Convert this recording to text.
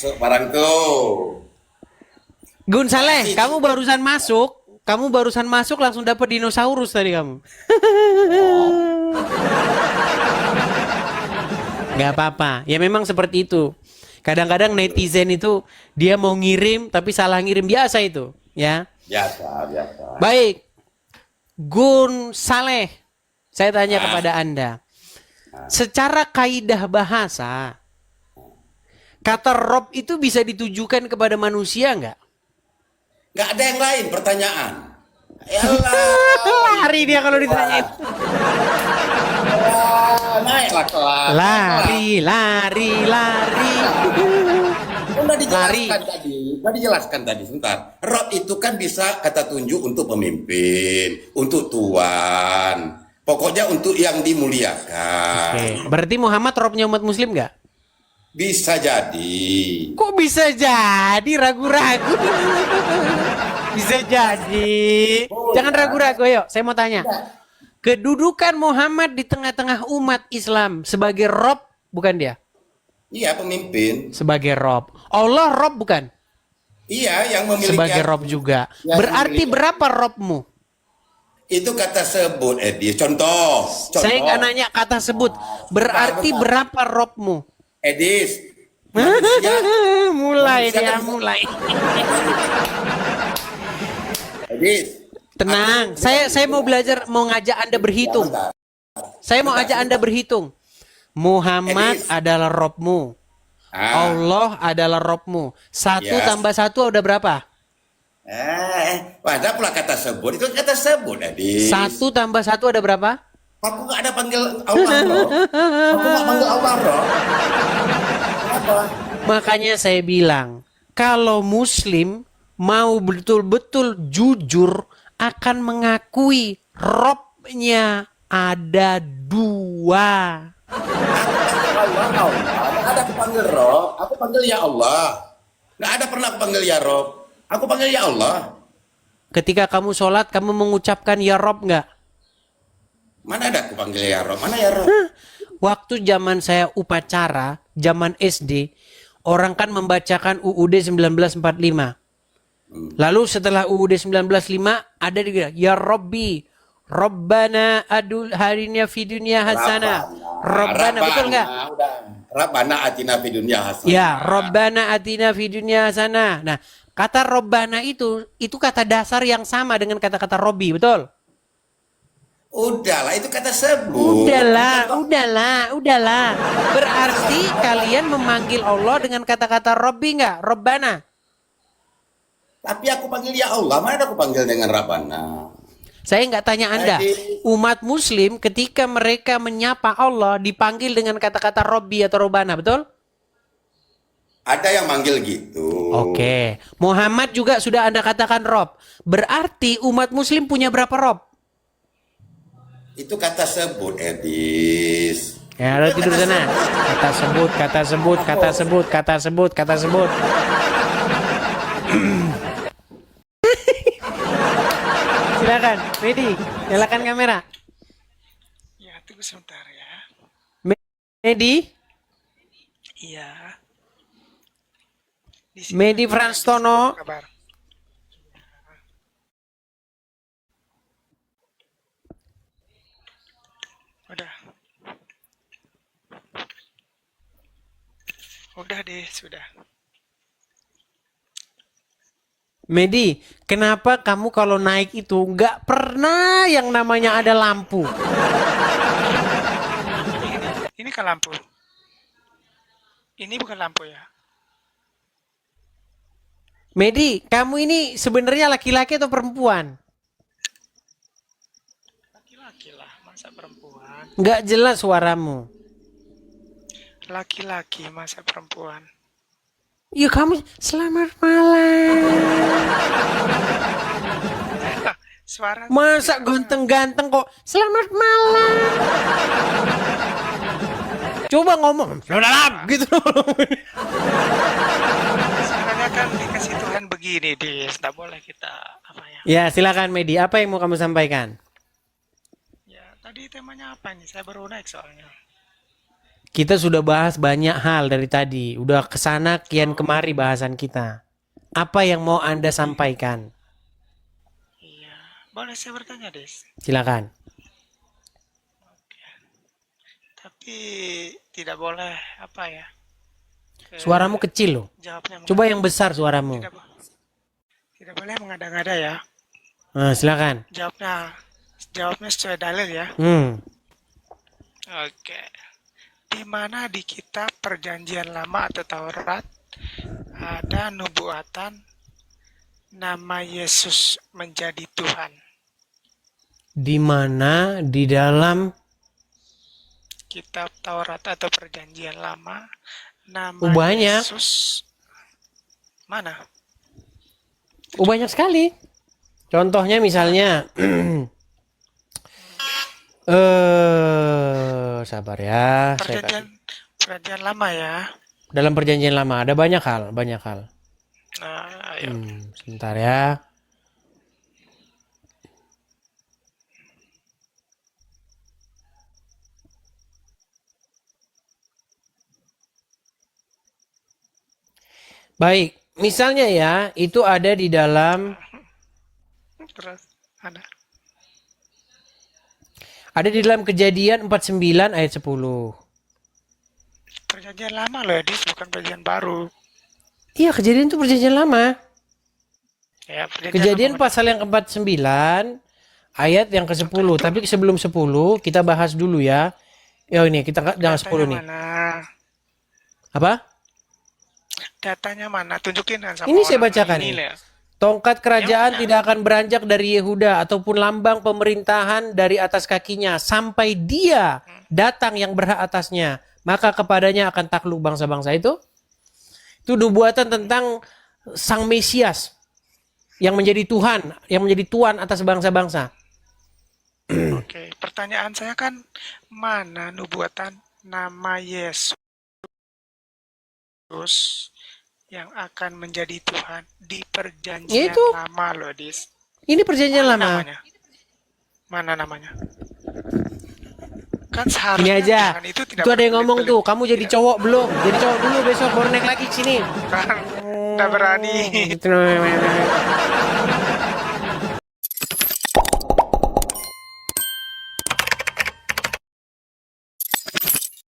masuk barang tuh. Gun Saleh, kamu barusan masuk langsung dapat dinosaurus tadi kamu. Gak apa-apa, ya memang seperti itu. Kadang-kadang netizen itu dia mau ngirim tapi salah ngirim, biasa itu, ya. Biasa, biasa. Baik, Gun Saleh, saya tanya Ah, kepada Anda. Secara kaidah bahasa, kata Rob itu bisa ditujukan kepada manusia nggak? nggak ada yang lain pertanyaan. Yalah, Lari dia kalau ditanyain. naiklah kelas. Lari, lari, lari. Udah Lari. dijelaskan tadi. Udah dijelaskan tadi sebentar. Rob itu kan bisa kata tunjuk untuk pemimpin, untuk tuan. Pokoknya untuk yang dimuliakan. Oke, berarti Muhammad Robnya umat Muslim nggak? Bisa jadi. Kok bisa jadi ragu-ragu? Bisa jadi. Oh, Jangan ya. ragu-ragu, yuk. Saya mau tanya. Kedudukan Muhammad di tengah-tengah umat Islam sebagai Rob, bukan dia? Iya, pemimpin. Sebagai Rob. Allah Rob bukan? Iya, yang memiliki Sebagai Rob juga. Yang Berarti memiliki- berapa Robmu? Itu kata sebut, Edi. Contoh. Saya nggak nanya kata sebut. Berarti Bentar. berapa Robmu? Edis. Manusia, Mulai manusia dia, kan- mulai. Edis. Tenang, saya mau belajar, mau ngajak Anda berhitung. Bentar. Saya mau ajak Anda berhitung. Muhammad Edis. adalah Robmu. Ah, Allah adalah Robmu. 1 Yes. tambah 1 udah berapa? pada pula kata sebut. Itu kata sebut, Edis. 1 tambah 1 ada berapa? Aku nggak ada panggil Allah, loh. Aku nggak panggil Allah, loh. Kenapa? Makanya saya bilang, kalau Muslim mau betul-betul jujur akan mengakui Robnya ada 2. Allah, Allah. Nggak ada aku panggil Rob. Aku panggil ya Allah. Nggak ada pernah aku panggil ya Rob. Aku panggil ya Allah. Ketika kamu sholat, kamu mengucapkan ya Rob nggak? Mana ada aku panggil ya Rob? Mana ya Rob? Waktu zaman saya upacara, zaman SD, orang kan membacakan UUD 1945. Lalu setelah UUD 1945 ada juga ya Robbi, Robbana adul harinya fi dunya hasanah. Robbana, betul nggak? Udah. Rabbana atina fid dunya hasanah. Ya, Robbana atina fi dunya hasanah. Nah, kata Robbana itu kata dasar yang sama dengan kata-kata Robbi, betul? Udahlah, itu kata sebut. Udahlah. Berarti kalian memanggil Allah dengan kata-kata Robbi nggak? Robbana. Tapi aku panggil ya Allah. Mana ada aku panggil dengan Rabbana? Saya nggak tanya Anda. Jadi- Umat Muslim ketika mereka menyapa Allah dipanggil dengan kata-kata Robbi atau Robbana, betul? Ada yang manggil gitu. Oke. Muhammad juga sudah Anda katakan Rob. Berarti umat Muslim punya berapa Rob? Itu kata sebut, Edis. Ya, udah tidur sana. Kata sebut. Silakan, Medi, nyalakan kamera. Ya, tunggu sebentar ya. Medi, Iya. Di sini Medi lagi Franstono. kabar. Udah. Udah deh, sudah. Medi, kenapa kamu kalau naik itu nggak pernah yang namanya ada lampu? Ini kan lampu. Ini bukan lampu ya. Medi, kamu ini sebenarnya laki-laki atau perempuan? Laki-laki lah, masa perempuan. Nggak jelas suaramu. Laki-laki, masa perempuan. Ya kamu, selamat malam. Suara Masa ganteng-ganteng kok, selamat malam. Coba ngomong, selamat malam, gitu. suaranya kan dikasih Tuhan begini, Dis. Nggak boleh kita apa ya? Ya, silakan Medi, apa yang mau kamu sampaikan? Ya, tadi temanya apa nih? Saya baru naik soalnya. Kita sudah bahas banyak hal dari tadi. Udah kesana kian kemari bahasan kita. Apa yang mau Anda sampaikan? Iya. Boleh saya bertanya, Des? Silakan. Tapi tidak boleh apa ya? Suaramu kecil loh. Jawabnya Coba yang besar suaramu. tidak boleh mengada-ngada ya. Nah, silakan. Jawabnya sesuai dalil ya. Oke. Di mana di kitab Perjanjian Lama atau Taurat ada nubuatan nama Yesus menjadi Tuhan? Di mana di dalam Kitab Taurat atau Perjanjian Lama nama banyak. Yesus mana? Banyak sekali. Contohnya misalnya sabar ya. Perjanjian Lama ya. Dalam Perjanjian Lama ada banyak hal. Nah, ayo. Sebentar ya. Baik, misalnya ya, itu ada di dalam Terus ada. Kejadian 49 ayat 10. Perjanjian Lama loh, Edis, bukan perjanjian baru. Iya, Kejadian itu Perjanjian Lama. Ya, Kejadian pasal yang ke-49 ayat yang ke-10. Tapi sebelum 10 kita bahas dulu ya. Ya ini kita jangan 10 nih. Mana? Apa? Datanya mana? Tunjukin kan sama Ini saya orang. bacakan Ini nih. lah. Tongkat kerajaan tidak akan beranjak dari Yehuda ataupun lambang pemerintahan dari atas kakinya sampai dia datang yang berhak atasnya. Maka kepadanya akan takluk bangsa-bangsa itu. Itu nubuatan tentang Sang Mesias yang menjadi Tuhan, yang menjadi Tuan atas bangsa-bangsa. Oke, pertanyaan saya kan mana nubuatan nama Yesus yang akan menjadi Tuhan di Perjanjian Itu. Lama loh, Dis. Ini Perjanjian Lama. Mana namanya? Kan Ini seharusnya aja. Tuhan itu tidak Itu ada yang ngomong tuh, berbelit-belit. kamu jadi cowok belum? Jadi cowok dulu besok baru naik lagi ke sini. Kan, tidak berani.